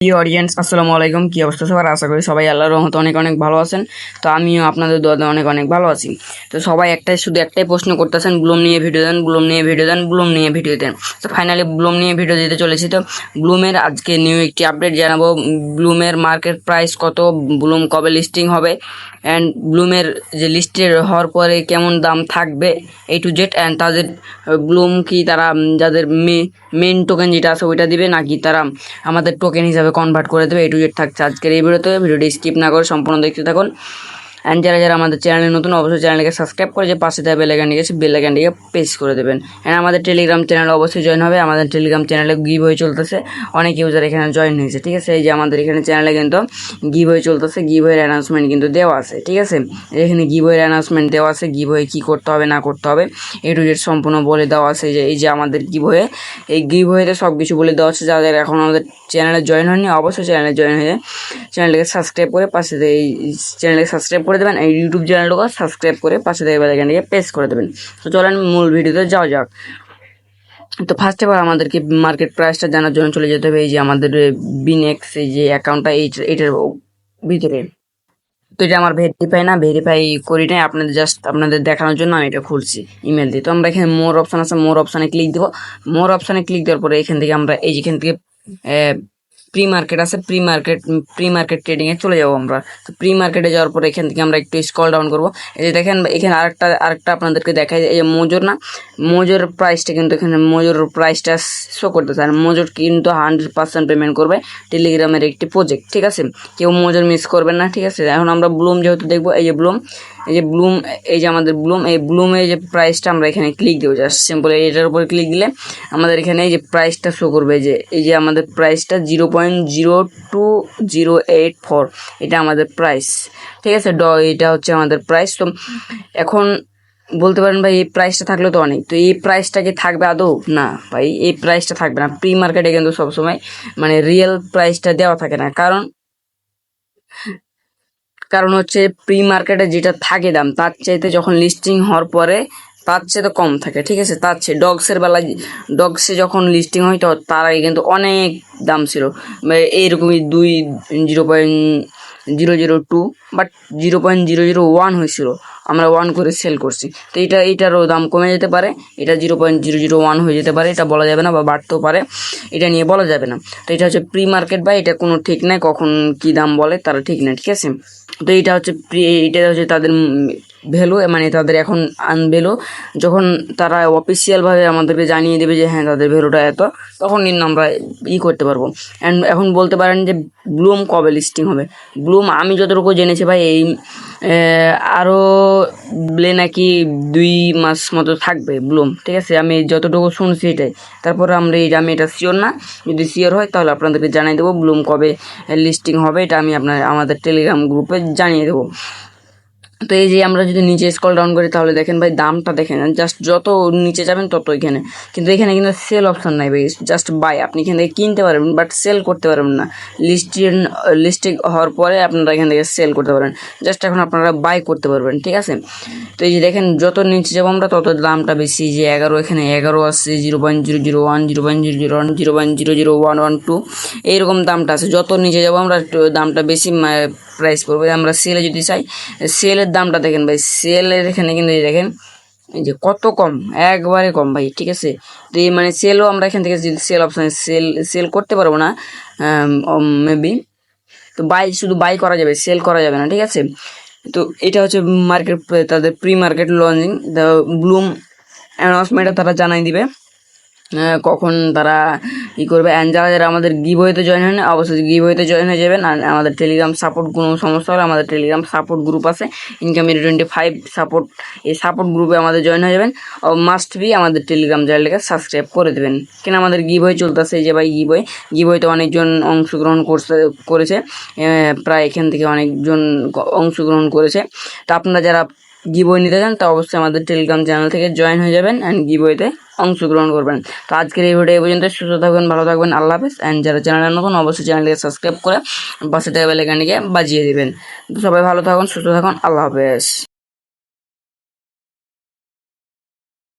Audience আসসালামু আলাইকুম। কি অবস্থা সবার? আশা করি সবাই আল্লাহর রহমতে অনেক অনেক ভালো আছেন। তো আমিও আপনাদের দোয়াতে অনেক অনেক ভালো আছি। তো সবাই শুধু একটাই প্রশ্ন করতেছেন, ব্লুম নিয়ে ভিডিও দেন, ব্লুম নিয়ে ভিডিও দেন, ব্লুম নিয়ে ভিডিও দেন। তো ফাইনালি ব্লুম নিয়ে ভিডিও দিতে চলেছি। তো ব্লুমের আজকে নিউ একটি আপডেট জানাবো। ব্লুমের মার্কেট প্রাইস কত, ব্লুম কবে লিস্টিং হবে, অ্যান্ড ব্লুমের যে লিস্টের হওয়ার পরে কেমন দাম থাকবে, A to Z। অ্যান্ড তাদের ব্লুম কি তারা যাদের মেন টোকেন যেটা আছে ওইটা দিবে, নাকি তারা আমাদের টোকেন হিসাবে কনভার্ট করে দেবে, A to Z থাকছে আজকের এই ভিডিওটি স্কিপ না করে সম্পূর্ণ দেখতে থাকুন। অ্যান্ড যারা আমাদের চ্যানেলে নতুন, অবশ্যই চ্যানেলকে সাবস্ক্রাইব করে যে পাশে দেওয়া বেল আইকনটি আছে, বেল আইকনটিকে প্রেস করে দেবেন। অ্যান্ড আমাদের টেলিগ্রাম চ্যানেলে অবশ্যই জয়েন হবে। আমাদের টেলিগ্রাম চ্যানেলে গিভওয়ে চলতেছে, অনেক ইউজার এখানে জয়েন হয়েছে, ঠিক আছে। এই যে আমাদের এখানে চ্যানেলে কিন্তু গিভওয়ে চলতেছে, গিভওয়ের অ্যানাউন্সমেন্ট কিন্তু দেওয়া আছে, ঠিক আছে। এখানে গিভওয়ের অ্যানাউন্সমেন্ট দেওয়া আছে, গিভওয়ে কী করতে হবে না করতে হবে A to Z সম্পূর্ণ বলে দেওয়া আছে। যে এই যে আমাদের গিভওয়ে, এই গিভওয়েতে সব কিছু বলে দেওয়া আছে। যাদের এখন আমাদের চ্যানেলে জয়েন হয়নি, অবশ্যই চ্যানেলে জয়েন হয়ে চ্যানেলটাকে সাবস্ক্রাইব করে পাশে এই চ্যানেলকে সাবস্ক্রাইব করে দেবেন। এই ইউটিউব চ্যানেলটাকে সাবস্ক্রাইব করে পাশে থেকে বেল আইকনটিকে প্রেস করে দেবেন। তো চলেন মূল ভিডিওতে যাওয়া যাক। তো ফার্স্ট অফ অল আমাদেরকে মার্কেট প্রাইসটা জানার জন্য চলে যেতে হবে এই যে আমাদের বিনেক্স এই যে অ্যাকাউন্টটা, এইটার ভিতরে। তো এটা আমার ভেরিফাই করি নাই, আপনাদের দেখানোর জন্য আমি এটা খুলছি ইমেল দিয়ে। তো আমরা এখানে মোর অপশান আছে, মোর অপশানে ক্লিক দেবো। মোর অপশানে ক্লিক দেওয়ার পরে এখান থেকে আমরা যেখান থেকে প্রি মার্কেট আছে, প্রি মার্কেট ট্রেডিংয়ে চলে যাবো আমরা। তো প্রি মার্কেটে যাওয়ার পরে এখান থেকে আমরা একটু স্ক্রল ডাউন করবো। এই যে দেখেন এখানে আরেকটা আপনাদেরকে দেখাই, এই যে মোজোর প্রাইসটা কিন্তু এখানে মোজোর প্রাইসটা শো করতেছে। আর মোজোর কিন্তু 100% পেমেন্ট করবে টেলিগ্রামের একটি প্রজেক্ট, ঠিক আছে। কেউ মোজোর মিস করবেন না, ঠিক আছে। এখন আমরা ব্লুম যেহেতু দেখবো, এই যে আমাদের ব্লুম, এই ব্লুমের যে প্রাইসটা আমরা এখানে ক্লিক দেবো। জাস্ট সিম্পল এটার উপরে ক্লিক দিলে আমাদের এখানে এই যে প্রাইসটা শো করবে, যে এই যে আমাদের প্রাইসটা 0.02084, এটা আমাদের প্রাইস, ঠিক আছে। এটা হচ্ছে আমাদের প্রাইস। তো এখন বলতে পারেন ভাই এই প্রাইসটা থাকলে তো অনেক, তো এই প্রাইসটা কি থাকবে আদৌ? না ভাই, এই প্রাইসটা থাকবে না। প্রি মার্কেটে কিন্তু সবসময় মানে রিয়েল প্রাইসটা দেওয়া থাকে না, কারণ হচ্ছে প্রি মার্কেটে যেটা থাকে দাম তার চাইতে যখন লিস্টিং হওয়ার পরে তার চেয়ে তো কম থাকে, ঠিক আছে। তার চেয়ে ডগসে যখন লিস্টিং হয় তো তার আগে কিন্তু অনেক দাম ছিল, এইরকমই 0.002 বাট 0.001 হয়েছিল, আমরা 1 করে সেল করছি। তো এইটারও দাম কমে যেতে পারে, এটা 0.001 হয়ে যেতে পারে, এটা বলা যাবে না, বা বাড়তেও পারে, এটা নিয়ে বলা যাবে না। তো এটা হচ্ছে প্রি মার্কেট, বা এটা কোনো ঠিক নাই, কখন কি দাম বলে তারা ঠিক নাই, ঠিক আছে। তো এটা হচ্ছে তাদের ভ্যালু, মানে তাদের এখন আনভ্যালু। যখন তারা অফিসিয়ালভাবে আমাদেরকে জানিয়ে দেবে যে হ্যাঁ তাদের ভ্যালুটা এত, তখন কিন্তু আমরা করতে পারবো। অ্যান্ড এখন বলতে পারেন যে ব্লুম কবে লিস্টিং হবে। ব্লুম আমি যতটুকু জেনেছি ভাই এই আরও নাকি 2 মাস মতো থাকবে ব্লুম, ঠিক আছে। আমি যতটুকু শুনছি এটাই। তারপরে আমি এটা শিওর না, যদি শিওর হয় তাহলে আপনাদেরকে জানিয়ে দেবো ব্লুম কবে লিস্টিং হবে, এটা আমি আমাদের টেলিগ্রাম গ্রুপে জানিয়ে দেবো। তো এই যে আমরা যদি নিচে স্ক্রল ডাউন করি তাহলে দেখেন ভাই দামটা দেখেন, জাস্ট যত নিচে যাবেন তত এখানে কিন্তু সেল অপশন নাই ভাই, জাস্ট বাই। আপনি এখান থেকে কিনতে পারবেন বাট সেল করতে পারবেন না। লিস্টিং হওয়ার পরে আপনারা এখান থেকে সেল করতে পারবেন, জাস্ট এখন আপনারা বাই করতে পারবেন, ঠিক আছে। তো এই যে দেখেন যত নিচে যাবো আমরা তত দামটা বেশি, যে 11, এখানে 11 আসছে, 0.001, 0.001, 0.00112 এইরকম দামটা আছে। যত নিচে যাবো আমরা দামটা বেশি প্রাইস পড়বে। আমরা সেলে যদি চাই, সেলের দামটা দেখেন ভাই, সেলের এখানে কিন্তু দেখেন এই যে কত কম, একবারে কম ভাই, ঠিক আছে। তো এই সেলও আমরা এখান থেকে যদি সেল অপশানে সেল করতে পারবো না মেবি, তো শুধু বাই করা যাবে, সেল করা যাবে না, ঠিক আছে। তো এটা হচ্ছে মার্কেট, তাদের pre market launching, the bloom অ্যানাউন্সমেন্টটা তারা জানাই দিবে কখন তারা করবে। অ্যান্ড যারা আমাদের গিভওয়েতে জয়েন হয় না, অবশ্যই গিভওয়েতে জয়েন হয়ে যাবেন। আর আমাদের টেলিগ্রাম সাপোর্ট কোনো সমস্যা হলে আমাদের টেলিগ্রাম সাপোর্ট গ্রুপ আছে, ইনকামিং 25 সাপোর্ট, এই সাপোর্ট গ্রুপে আমাদের জয়েন হয়ে যাবেন। মাস্ট বি আমাদের টেলিগ্রাম চ্যানেলটাকে সাবস্ক্রাইব করে দেবেন, কেন আমাদের গিভওয়ে চলতেছে। এই যে ভাই গিভওয়েতে অনেকজন অংশগ্রহণ করেছে, প্রায় এখান থেকে অনেকজন অংশগ্রহণ করেছে। তো আপনারা যারা গিভওয়ে নিতে চান তা অবশ্যই আমাদের টেলিগ্রাম চ্যানেল থেকে জয়েন হয়ে যাবেন অ্যান্ড গিভওয়েতে অংশগ্রহণ করবেন। তো আজকের এই ভিডিও এই পর্যন্ত, সুস্থ থাকবেন, ভালো থাকবেন, আল্লাহ হাফেজ। অ্যান্ড যারা চ্যানেলে নতুন অবশ্যই চ্যানেলটিকে সাবস্ক্রাইব করে পাশে থাকা বেল আইকনটিকে বাজিয়ে দেবেন। তো সবাই ভালো থাকুন, সুস্থ থাকুন, আল্লাহ হাফেজ।